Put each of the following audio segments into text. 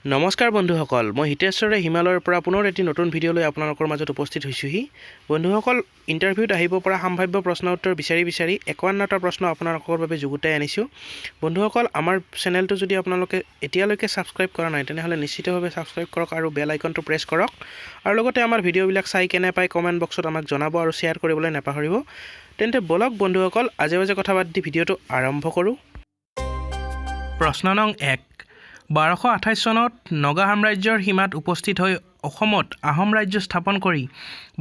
নমস্কাৰ বন্ধুসকল, মই হিতেশ্বৰে হিমালয়ৰ পৰা পুনৰ এটি নতুন ভিডিঅ' লৈ আপোনালোকৰ মাজত উপস্থিত হৈছোহি। বন্ধুসকল, ইণ্টাৰভিউত আহিব পৰা সম্ভাৱ্য প্ৰশ্ন উত্তৰ বিচাৰি 51টা প্ৰশ্ন আপোনালোকৰ বাবে যুগুতাই আনিছোঁ। বন্ধুসকল, আমাৰ চেনেলটো যদি আপোনালোকে এতিয়ালৈকে ছাবস্ক্ৰাইব কৰা নাই তেনেহ'লে নিশ্চিতভাৱে ছাবস্ক্ৰাইব কৰক আৰু বেল আইকনটো প্ৰেছ কৰক আৰু লগতে আমাৰ ভিডিঅ'বিলাক চাই কেনে পাই কমেণ্ট বক্সত আমাক জনাব আৰু শ্বেয়াৰ কৰিবলৈ নাপাহৰিব। তেন্তে বলক বন্ধুসকল, আজে বাজে কথা বাদ দি ভিডিঅ'টো আৰম্ভ কৰোঁ। প্ৰশ্ন নং 1। 1228 চনত নগা সাম্ৰাজ্যৰ সীমাত উপস্থিত হৈ অসমত আহোম ৰাজ্য স্থাপন কৰি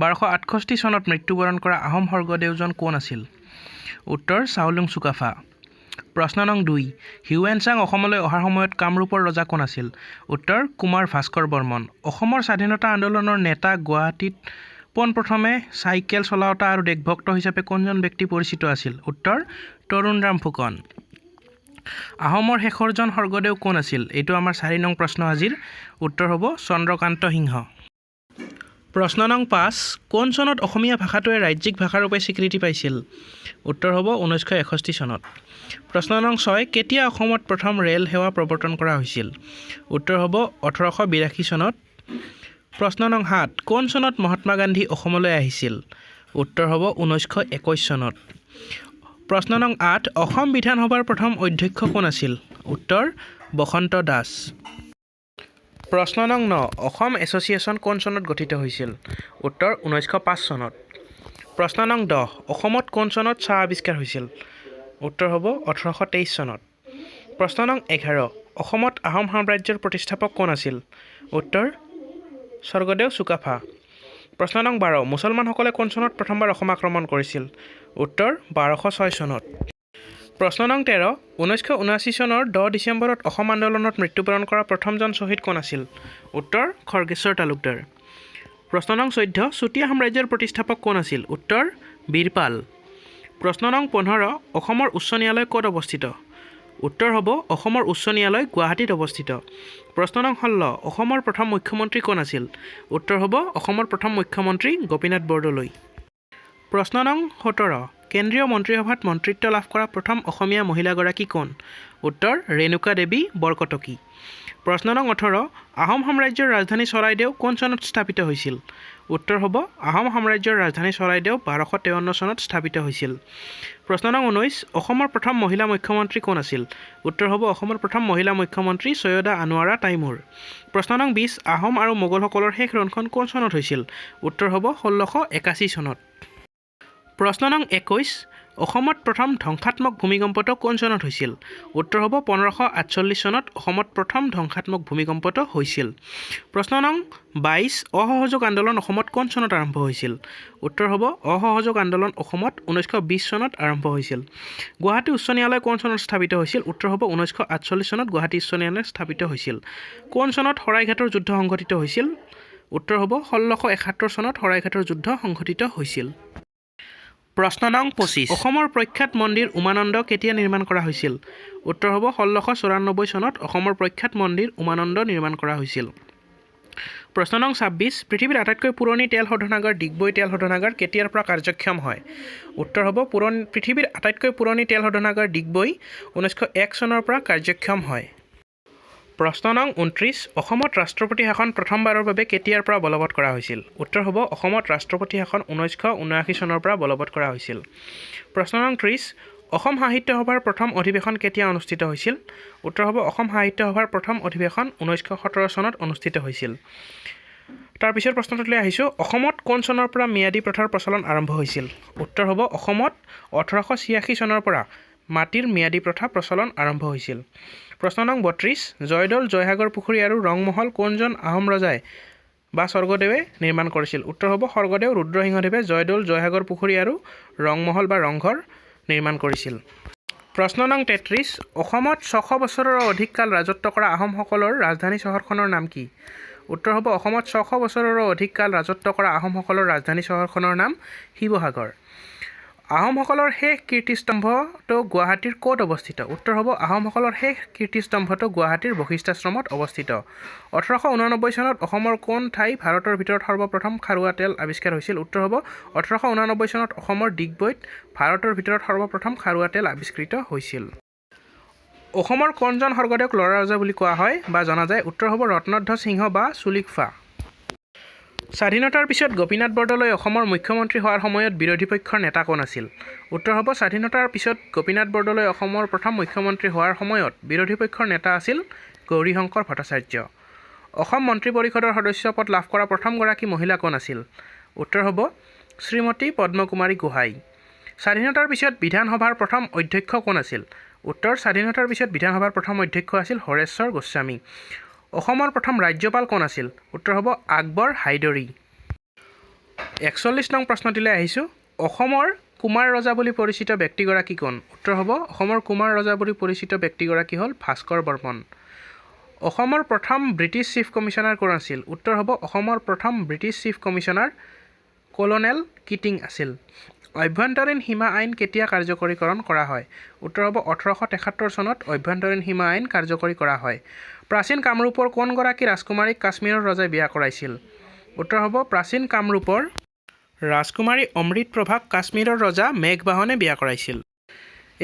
1268 চনত মৃত্যুবৰণ কৰা আহোম স্বৰ্গদেউজন কোন আছিল? উত্তৰ চাওলুং চুকাফা। প্ৰশ্ন নং 2। হিউৱেন চাং অসমলৈ অহাৰ সময়ত কামৰূপৰ ৰজা কোন আছিল? উত্তৰ কুমাৰ ভাস্কৰ বৰ্মন। অসমৰ স্বাধীনতা আন্দোলনৰ নেতা গুৱাহাটীত পোনপ্ৰথমে চাইকেল চলাওঁতা আৰু দেশভক্ত হিচাপে কোনজন ব্যক্তি পৰিচিত আছিল? উত্তৰ তৰুণৰাম ফুকন। আহোমৰ শেষৰজন স্বৰ্গদেউ কোন আছিল? এইটো আমাৰ 4 নং প্ৰশ্ন আজিৰ। উত্তৰ হ'ব চন্দ্ৰকান্ত সিংহ। প্ৰশ্ন নং 5। কোন চনত অসমীয়া ভাষাটোৱে ৰাজ্যিক ভাষাৰূপে স্বীকৃতি পাইছিল? উত্তৰ হ'ব 1961 চনত। প্ৰশ্ন নং 6। কেতিয়া অসমত প্ৰথম ৰেল সেৱা প্ৰৱৰ্তন কৰা হৈছিল? উত্তৰ হ'ব 1882 চনত। প্ৰশ্ন নং 7। কোন চনত মহাত্মা গান্ধী অসমলৈ আহিছিল? উত্তৰ হ'ব 1921 চনত। প্ৰশ্ন নং 8। অসম বিধানসভাৰ প্ৰথম অধ্যক্ষ কোন আছিল? উত্তৰ বসন্ত দাস। প্ৰশ্ন নং 9। অসম এছ'চিয়েশ্যন কোন চনত গঠিত হৈছিল? উত্তৰ 1905 চনত। প্ৰশ্ন নং 10। অসমত কোন চনত চাহ আৱিষ্কাৰ হৈছিল? উত্তৰ হ'ব 1823 চনত। প্ৰশ্ন নং 11। অসমত আহোম সাম্ৰাজ্যৰ প্ৰতিষ্ঠাপক কোন আছিল? উত্তৰ স্বৰ্গদেউ চুকাফা। প্ৰশ্ন নং 12। মুছলমানসকলে কোন চনত প্ৰথমবাৰ অসম আক্ৰমণ কৰিছিল? উত্তৰ 1206 চনত। প্ৰশ্ন নং 13। 1979 চনৰ 10 ডিচেম্বৰত অসম আন্দোলনত মৃত্যুবৰণ কৰা প্ৰথমজন শ্বহীদ কোন আছিল? উত্তৰ খৰ্গেশ্বৰ তালুকদাৰ। প্ৰশ্ন নং 14। চুতীয়া সাম্ৰাজ্যৰ প্ৰতিষ্ঠাপক কোন আছিল? উত্তৰ বীৰপাল। প্ৰশ্ন নং 15। অসমৰ উচ্চ ন্যায়ালয় ক'ত অৱস্থিত? উত্তৰ হ'ব অসমৰ উচ্চ ন্যায়ালয় গুৱাহাটীত অৱস্থিত। প্ৰশ্ন নং 16। অসমৰ প্ৰথম মুখ্যমন্ত্ৰী কোন আছিল? উত্তৰ হ'ব অসমৰ প্ৰথম মুখ্যমন্ত্ৰী গোপীনাথ বৰদলৈ। প্ৰশ্ন নং 17। কেন্দ্ৰীয় মন্ত্ৰীসভাত মন্ত্ৰিত্ব লাভ কৰা প্ৰথম অসমীয়া মহিলাগৰাকী কোন? উত্তৰ ৰেণুকা দেৱী বৰকটকী। প্ৰশ্ন নং 18। আহোম সাম্ৰাজ্যৰ ৰাজধানী চৰাইদেউ কোন চনত স্থাপিত হৈছিল? উত্তৰ হ'ব আহোম সাম্ৰাজ্যৰ ৰাজধানী চৰাইদেউ 1253 চনত স্থাপিত হৈছিল। প্ৰশ্ন নং 19। অসমৰ প্ৰথম মহিলা মুখ্যমন্ত্ৰী কোন আছিল? উত্তৰ হ'ব অসমৰ প্ৰথম মহিলা মুখ্যমন্ত্ৰী ছৈয়দা আনোৱাৰা তাইমুৰ। প্ৰশ্ন নং 20। আহোম আৰু মোগলসকলৰ শেষ ৰন্ধন কোন চনত হৈছিল? উত্তৰ হ'ব 1681 চনত। প্ৰশ্ন নং 21। অসমত প্ৰথম ধ্বংসাত্মক ভূমিকম্পটো কোন চনত হৈছিল? উত্তৰ হ'ব 1548 চনত অসমত প্ৰথম ধ্বংসাত্মক ভূমিকম্পটো হৈছিল। প্ৰশ্ন নং 22। অসহযোগ আন্দোলন অসমত কোন চনত আৰম্ভ হৈছিল? উত্তৰ হ'ব অসহযোগ আন্দোলন অসমত 1920 চনত আৰম্ভ হৈছিল। গুৱাহাটী উচ্চ ন্যায়ালয় কোন চনত স্থাপিত হৈছিল? উত্তৰ হ'ব 1948 চনত গুৱাহাটী উচ্চ ন্যায়ালয় স্থাপিত হৈছিল। কোন চনত শৰাইঘাটৰ যুদ্ধ সংঘটিত হৈছিল? উত্তৰ হ'ব 1671 চনত শৰাইঘাটৰ যুদ্ধ সংঘটিত হৈছিল। প্ৰশ্ন নং 25। অসমৰ প্ৰখ্যাত মন্দিৰ উমানন্দ কেতিয়া নিৰ্মাণ কৰা হৈছিল? উত্তৰ হ'ব 1694 চনত অসমৰ প্ৰখ্যাত মন্দিৰ উমানন্দ নিৰ্মাণ কৰা হৈছিল। প্ৰশ্ন নং 26। পৃথিৱীৰ আটাইতকৈ পুৰণি তেল শোধনাগাৰ ডিগবৈ তেল শোধনাগাৰ কেতিয়াৰ পৰা কাৰ্যক্ষম হয়? উত্তৰ হ'ব পৃথিৱীৰ আটাইতকৈ পুৰণি তেল শোধনাগাৰ ডিগবৈ 1901 চনৰ পৰা কাৰ্যক্ষম হয়। প্ৰশ্ন নং 29। অসমত ৰাষ্ট্ৰপতি শাসন প্ৰথমবাৰৰ বাবে কেতিয়াৰ পৰা বলবৎ কৰা হৈছিল? উত্তৰ হ'ব অসমত ৰাষ্ট্ৰপতি শাসন 1979 চনৰ পৰা বলবৎ কৰা হৈছিল। প্ৰশ্ন নং 30। অসম সাহিত্য সভাৰ প্ৰথম অধিৱেশন কেতিয়া অনুষ্ঠিত হৈছিল? উত্তৰ হ'ব অসম সাহিত্য সভাৰ প্ৰথম অধিৱেশন 1917 চনত অনুষ্ঠিত হৈছিল। তাৰপিছৰ প্ৰশ্নটোলৈ আহিছোঁ। অসমত কোন চনৰ পৰা ম্যাদী প্ৰথাৰ প্ৰচলন আৰম্ভ হৈছিল? উত্তৰ হ'ব অসমত 1886 চনৰ পৰা মাটিৰ ম্যাদী প্ৰথা প্ৰচলন আৰম্ভ হৈছিল। প্ৰশ্ন নং 32। জয়দৌল জয়সাগৰ পুখুৰী আৰু ৰংমহল কোনজন আহোম ৰজাই বা স্বৰ্গদেৱে নিৰ্মাণ কৰিছিল? উত্তৰ হ'ব স্বৰ্গদেউ ৰুদ্ৰসিংহদেৱে জয়দৌল জয়সাগৰ পুখুৰী আৰু ৰংমহল বা ৰংঘৰ নিৰ্মাণ কৰিছিল। প্ৰশ্ন নং 33। অসমত 600 বছৰৰো অধিক কাল ৰাজত্ব কৰা আহোমসকলৰ ৰাজধানী চহৰখনৰ নাম কি? উত্তৰ হ'ব অসমত 600 বছৰৰো অধিক কাল ৰাজত্ব কৰা আহোমসকলৰ ৰাজধানী চহৰখনৰ নাম শিৱসাগৰ। আহোমসকলৰ শেষ কীৰ্তিস্তম্ভটো গুৱাহাটীৰ ক'ত অৱস্থিত? উত্তৰ হ'ব আহোমসকলৰ শেষ কীৰ্তিস্তম্ভটো গুৱাহাটীৰ বশিষ্ঠাশ্ৰমত অৱস্থিত। 1889 চনত অসমৰ কোন ঠাই ভাৰতৰ ভিতৰত সৰ্বপ্ৰথম খাৰুৱা তেল আৱিষ্কাৰ হৈছিল? উত্তৰ হ'ব 1889 চনত অসমৰ ডিগবৈত ভাৰতৰ ভিতৰত সৰ্বপ্ৰথম খাৰুৱা তেল আৱিষ্কৃত হৈছিল। অসমৰ কোনজন স্বৰ্গদেউক ল'ৰা ৰজা বুলি কোৱা হয় বা জনা যায় উত্তৰ হ'ব ৰত্নধ্বজ সিংহ বা চুলিকফা স্বাধীনতাৰ পিছত গোপীনাথ বৰদলৈ অসমৰ মুখ্যমন্ত্ৰী হোৱাৰ সময়ত বিৰোধী পক্ষৰ নেতা কোন আছিল উত্তৰ হ'ব স্বাধীনতাৰ পিছত গোপীনাথ বৰদলৈ অসমৰ প্ৰথম মুখ্যমন্ত্ৰী হোৱাৰ সময়ত বিৰোধী পক্ষৰ নেতা আছিল গৌৰীশংকৰ ভট্টাচাৰ্য অসম মন্ত্ৰী পৰিষদৰ সদস্য পদ লাভ কৰা প্ৰথমগৰাকী মহিলা কোন আছিল উত্তৰ হ'ব শ্ৰীমতী পদ্মকুমাৰী গোহাঁই স্বাধীনতাৰ পিছত বিধানসভাৰ প্ৰথম অধ্যক্ষ কোন আছিল উত্তৰ স্বাধীনতাৰ পিছত বিধানসভাৰ প্ৰথম অধ্যক্ষ আছিল হৰেশ্বৰ গোস্বামী অসমৰ প্ৰথম ৰাজ্যপাল কোন আছিল উত্তৰ হ'ব আকবৰ হাইদৰি ৪১ নং প্ৰশ্নটিলৈ আহিছোঁ অসমৰ কুমাৰ ৰজা বুলি পৰিচিত ব্যক্তিগৰাকী কোন উত্তৰ হ'ব অসমৰ কুমাৰ ৰজা বুলি পৰিচিত ব্যক্তিগৰাকী হ'ল ভাস্কৰ বৰ্মন অসমৰ প্ৰথম ব্ৰিটিছ চিফ কমিছনাৰ কোন আছিল উত্তৰ হ'ব অসমৰ প্ৰথম British chief commissioner colonel kidding আছিল অভ্যন্তৰীণ সীমা আইন কেতিয়া কাৰ্যকৰীকৰণ কৰা হয় উত্তৰ হ'ব ১৮৭৩ চনত অভ্যন্তৰীণ সীমা আইন কাৰ্যকৰী কৰা হয় প্ৰাচীন কামৰূপৰ কোনগৰাকী ৰাজকুমাৰীক কাশ্মীৰৰ ৰজাই বিয়া কৰাইছিল উত্তৰ হ'ব প্ৰাচীন কামৰূপৰ ৰাজকুমাৰী অমৃতপ্ৰভাক কাশ্মীৰৰ ৰজা মেঘবাহনে বিয়া কৰাইছিল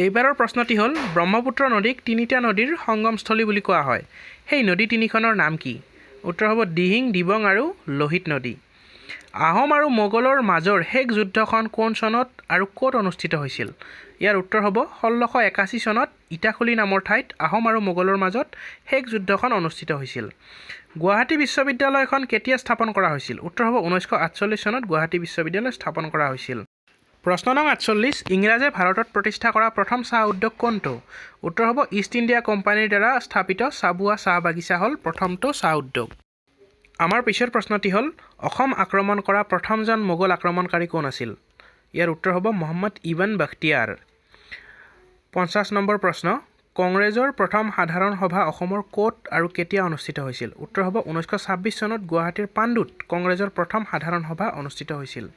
এইবাৰৰ প্ৰশ্নটি হ'ল ব্ৰহ্মপুত্ৰ নদীক তিনিটা নদীৰ সংগমস্থলী বুলি কোৱা হয় সেই নদী তিনিখনৰ নাম কি উত্তৰ হ'ব দিহিং দিবং আৰু লোহিত নদী আহোম আৰু মোগলৰ মাজৰ শেষ যুদ্ধখন কোন চনত আৰু ক'ত অনুষ্ঠিত হৈছিল ইয়াৰ উত্তৰ হ'ব ১৬৮১ চনত ইটাখুলি নামৰ ঠাইত আহোম আৰু মোগলৰ মাজত শেষ যুদ্ধখন অনুষ্ঠিত হৈছিল গুৱাহাটী বিশ্ববিদ্যালয়খন কেতিয়া স্থাপন কৰা হৈছিল উত্তৰ হ'ব ১৯৪৮ চনত গুৱাহাটী বিশ্ববিদ্যালয় স্থাপন কৰা হৈছিল প্ৰশ্ন নং ৪৮ ইংৰাজে ভাৰতত প্ৰতিষ্ঠা কৰা প্ৰথম চাহ উদ্যোগ কোনটো উত্তৰ হ'ব ইষ্ট ইণ্ডিয়া কোম্পানীৰ দ্বাৰা স্থাপিত চাবুৱা চাহ বাগিচা হ'ল প্ৰথমটো চাহ উদ্যোগ আমাৰ পিছৰ প্ৰশ্নটি হ'ল অসম আক্ৰমণ কৰা প্ৰথমজন মোগল আক্ৰমণকাৰী কোন আছিল ইয়াৰ উত্তৰ হ'ব মহম্মদ ইবন বখতিয়াৰ ৫০ নম্বৰ প্ৰশ্ন কংগ্ৰেছৰ প্ৰথম সাধাৰণ সভা অসমৰ ক'ত আৰু কেতিয়া অনুষ্ঠিত হৈছিল উত্তৰ হ'ব ১৯২৬ চনত গুৱাহাটীৰ পাণ্ডুত কংগ্ৰেছৰ প্ৰথম সাধাৰণ সভা অনুষ্ঠিত হৈছিল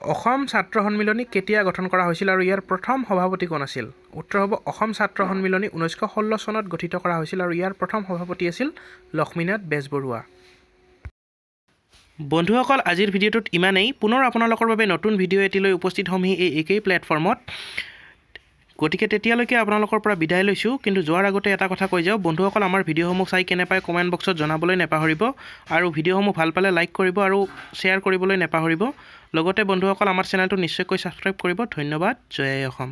অসম ছাত্ৰ সন্মিলনী কেতিয়া গঠন কৰা হৈছিল আৰু ইয়াৰ প্ৰথম সভাপতি কোন আছিল উত্তৰ হ'ব অসম ছাত্ৰ সন্মিলনী ১৯১৬ চনত গঠিত কৰা হৈছিল আৰু ইয়াৰ প্ৰথম সভাপতি আছিল লক্ষ্মীনাথ বেজবৰুৱা বন্ধুসকল আজিৰ ভিডিঅ'টোত ইমানেই পুনৰ আপোনালোকৰ বাবে নতুন ভিডিঅ' এটিলৈ উপস্থিত হ'মহি এই একেই প্লেটফৰ্মত গতিকে তেতিয়ালৈকে আপোনালোকৰ পৰা বিদায় লৈছোঁ কিন্তু যোৱাৰ আগতে এটা কথা কৈ যাওঁ বন্ধুসকল আমাৰ ভিডিঅ'সমূহ চাই কেনে পায় কমেণ্ট বক্সত জনাবলৈ নেপাহৰিব আৰু ভিডিঅ'সমূহ ভাল পালে লাইক কৰিব আৰু শ্বেয়াৰ কৰিবলৈ নেপাহৰিব লগতে বন্ধুসকল আমাৰ চেনেলটো নিশ্চয়কৈ ছাবস্ক্ৰাইব কৰিব ধন্যবাদ জয় অসম